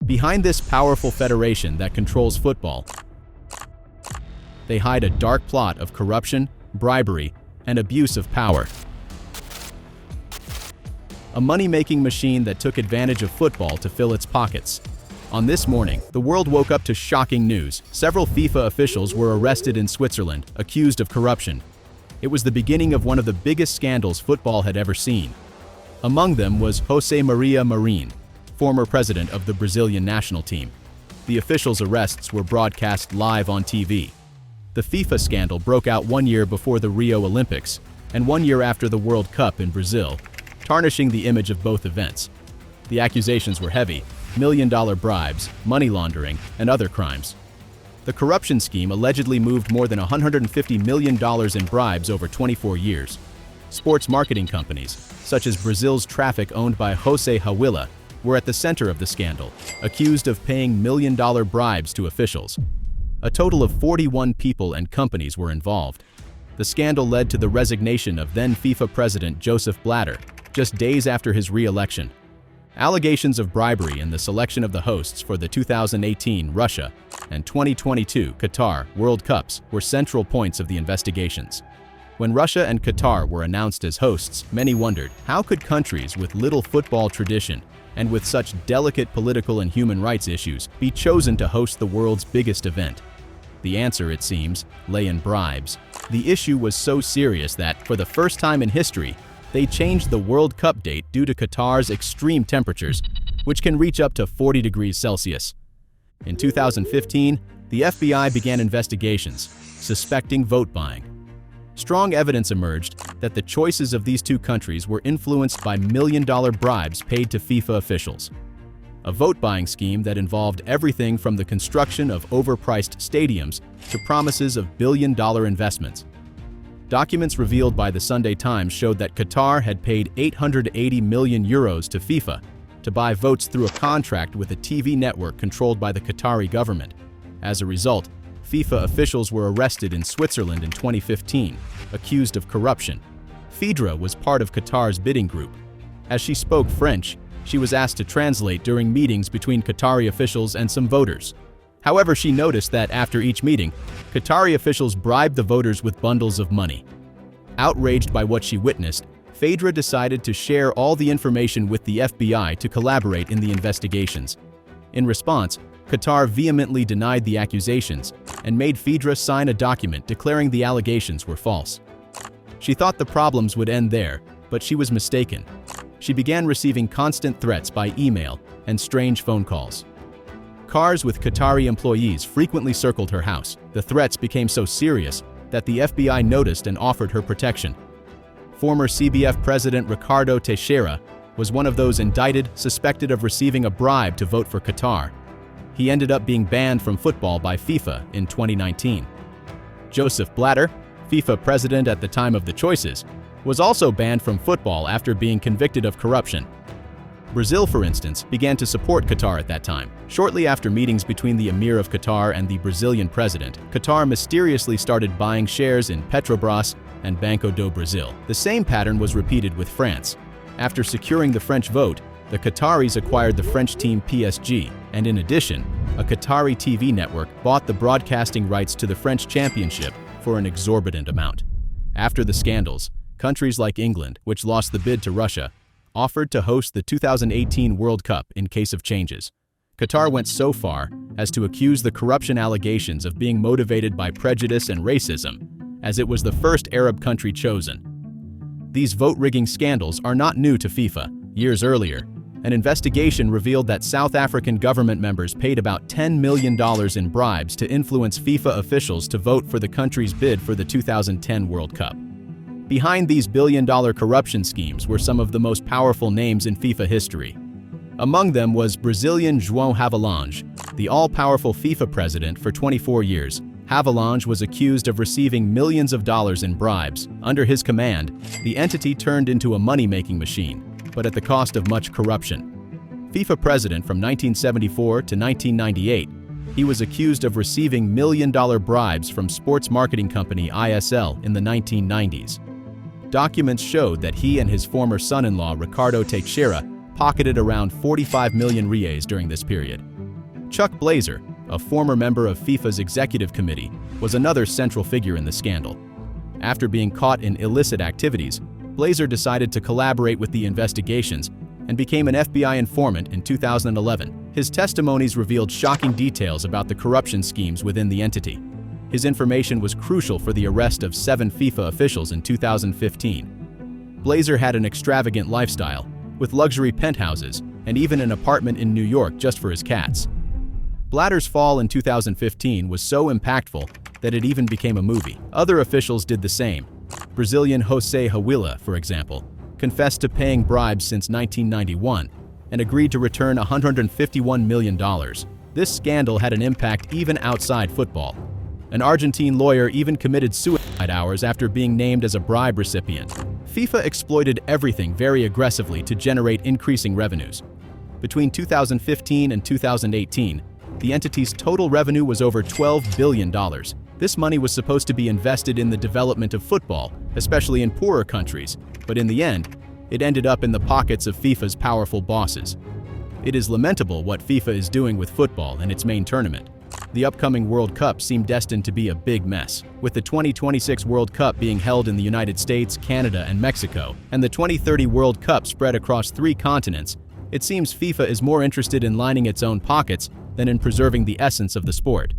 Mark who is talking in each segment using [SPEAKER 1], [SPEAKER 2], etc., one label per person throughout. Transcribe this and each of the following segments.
[SPEAKER 1] Behind this powerful federation that controls football, they hide a dark plot of corruption, bribery, and abuse of power. A money-making machine that took advantage of football to fill its pockets. On this morning, the world woke up to shocking news. Several FIFA officials were arrested in Switzerland, accused of corruption. It was the beginning of one of the biggest scandals football had ever seen. Among them was José Maria Marin, former president of the Brazilian national team. The officials' arrests were broadcast live on TV. The FIFA scandal broke out 1 year before the Rio Olympics and 1 year after the World Cup in Brazil, tarnishing the image of both events. The accusations were heavy: million-dollar bribes, money laundering, and other crimes. The corruption scheme allegedly moved more than $150 million in bribes over 24 years. Sports marketing companies, such as Brazil's Traffic, owned by José Hawila, were at the center of the scandal, accused of paying million-dollar bribes to officials. A total of 41 people and companies were involved. The scandal led to the resignation of then FIFA president Joseph Blatter, just days after his re-election. Allegations of bribery in the selection of the hosts for the 2018 Russia and 2022 Qatar World Cups were central points of the investigations. When Russia and Qatar were announced as hosts, many wondered, how could countries with little football tradition and with such delicate political and human rights issues be chosen to host the world's biggest event? The answer, it seems, lay in bribes. The issue was so serious that, for the first time in history, they changed the World Cup date due to Qatar's extreme temperatures, which can reach up to 40 degrees Celsius. In 2015, the FBI began investigations, suspecting vote buying. Strong evidence emerged that the choices of these two countries were influenced by million-dollar bribes paid to FIFA officials. A vote-buying scheme that involved everything from the construction of overpriced stadiums to promises of billion-dollar investments. Documents revealed by the Sunday Times showed that Qatar had paid €880 million to FIFA to buy votes through a contract with a TV network controlled by the Qatari government. As a result, FIFA officials were arrested in Switzerland in 2015, accused of corruption. Fedra was part of Qatar's bidding group. As she spoke French, she was asked to translate during meetings between Qatari officials and some voters. However, she noticed that after each meeting, Qatari officials bribed the voters with bundles of money. Outraged by what she witnessed, Fedra decided to share all the information with the FBI to collaborate in the investigations. In response, Qatar vehemently denied the accusations and made Fedra sign a document declaring the allegations were false. She thought the problems would end there, but she was mistaken. She began receiving constant threats by email and strange phone calls. Cars with Qatari employees frequently circled her house. The threats became so serious that the FBI noticed and offered her protection. Former CBF president Ricardo Teixeira was one of those indicted, suspected of receiving a bribe to vote for Qatar. He ended up being banned from football by FIFA in 2019. Joseph Blatter, FIFA president at the time of the choices, was also banned from football after being convicted of corruption. Brazil, for instance, began to support Qatar at that time. Shortly after meetings between the Emir of Qatar and the Brazilian president, Qatar mysteriously started buying shares in Petrobras and Banco do Brasil. The same pattern was repeated with France. After securing the French vote, the Qataris acquired the French team PSG, and in addition, a Qatari TV network bought the broadcasting rights to the French championship for an exorbitant amount. After the scandals, countries like England, which lost the bid to Russia, offered to host the 2018 World Cup in case of changes. Qatar went so far as to accuse the corruption allegations of being motivated by prejudice and racism, as it was the first Arab country chosen. These vote-rigging scandals are not new to FIFA. Years earlier, an investigation revealed that South African government members paid about $10 million in bribes to influence FIFA officials to vote for the country's bid for the 2010 World Cup. Behind these billion-dollar corruption schemes were some of the most powerful names in FIFA history. Among them was Brazilian João Havelange, the all-powerful FIFA president for 24 years. Havelange was accused of receiving millions of dollars in bribes. Under his command, the entity turned into a money-making machine, but at the cost of much corruption. FIFA president from 1974 to 1998, he was accused of receiving million-dollar bribes from sports marketing company ISL in the 1990s. Documents showed that he and his former son-in-law Ricardo Teixeira pocketed around 45 million reais during this period. Chuck Blazer, a former member of FIFA's executive committee, was another central figure in the scandal. After being caught in illicit activities, Blazer decided to collaborate with the investigations and became an FBI informant in 2011. His testimonies revealed shocking details about the corruption schemes within the entity. His information was crucial for the arrest of 7 FIFA officials in 2015. Blazer had an extravagant lifestyle, with luxury penthouses and even an apartment in New York just for his cats. Blatter's fall in 2015 was so impactful that it even became a movie. Other officials did the same. Brazilian José Hawila, for example, confessed to paying bribes since 1991 and agreed to return $151 million. This scandal had an impact even outside football. An Argentine lawyer even committed suicide hours after being named as a bribe recipient. FIFA exploited everything very aggressively to generate increasing revenues. Between 2015 and 2018, the entity's total revenue was over $12 billion. This money was supposed to be invested in the development of football, especially in poorer countries, but in the end, it ended up in the pockets of FIFA's powerful bosses. It is lamentable what FIFA is doing with football and its main tournament. The upcoming World Cup seemed destined to be a big mess, with the 2026 World Cup being held in the United States, Canada, and Mexico, and the 2030 World Cup spread across 3 continents. It seems FIFA is more interested in lining its own pockets than in preserving the essence of the sport.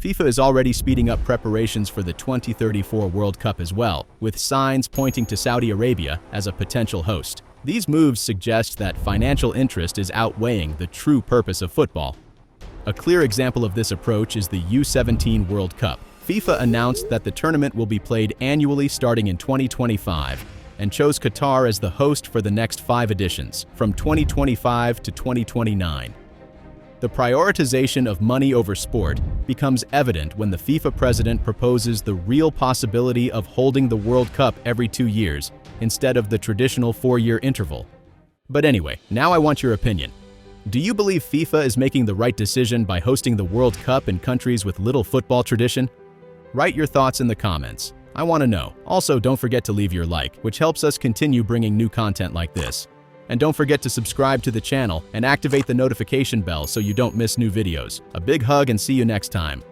[SPEAKER 1] FIFA is already speeding up preparations for the 2034 World Cup as well, with signs pointing to Saudi Arabia as a potential host. These moves suggest that financial interest is outweighing the true purpose of football. A clear example of this approach is the U17 World Cup. FIFA announced that the tournament will be played annually starting in 2025 and chose Qatar as the host for the next 5 editions, from 2025 to 2029. The prioritization of money over sport becomes evident when the FIFA president proposes the real possibility of holding the World Cup every 2 years instead of the traditional 4-year interval. But anyway, now I want your opinion. Do you believe FIFA is making the right decision by hosting the World Cup in countries with little football tradition? Write your thoughts in the comments. I want to know. Also, don't forget to leave your like, which helps us continue bringing new content like this. And don't forget to subscribe to the channel and activate the notification bell so you don't miss new videos. A big hug and see you next time.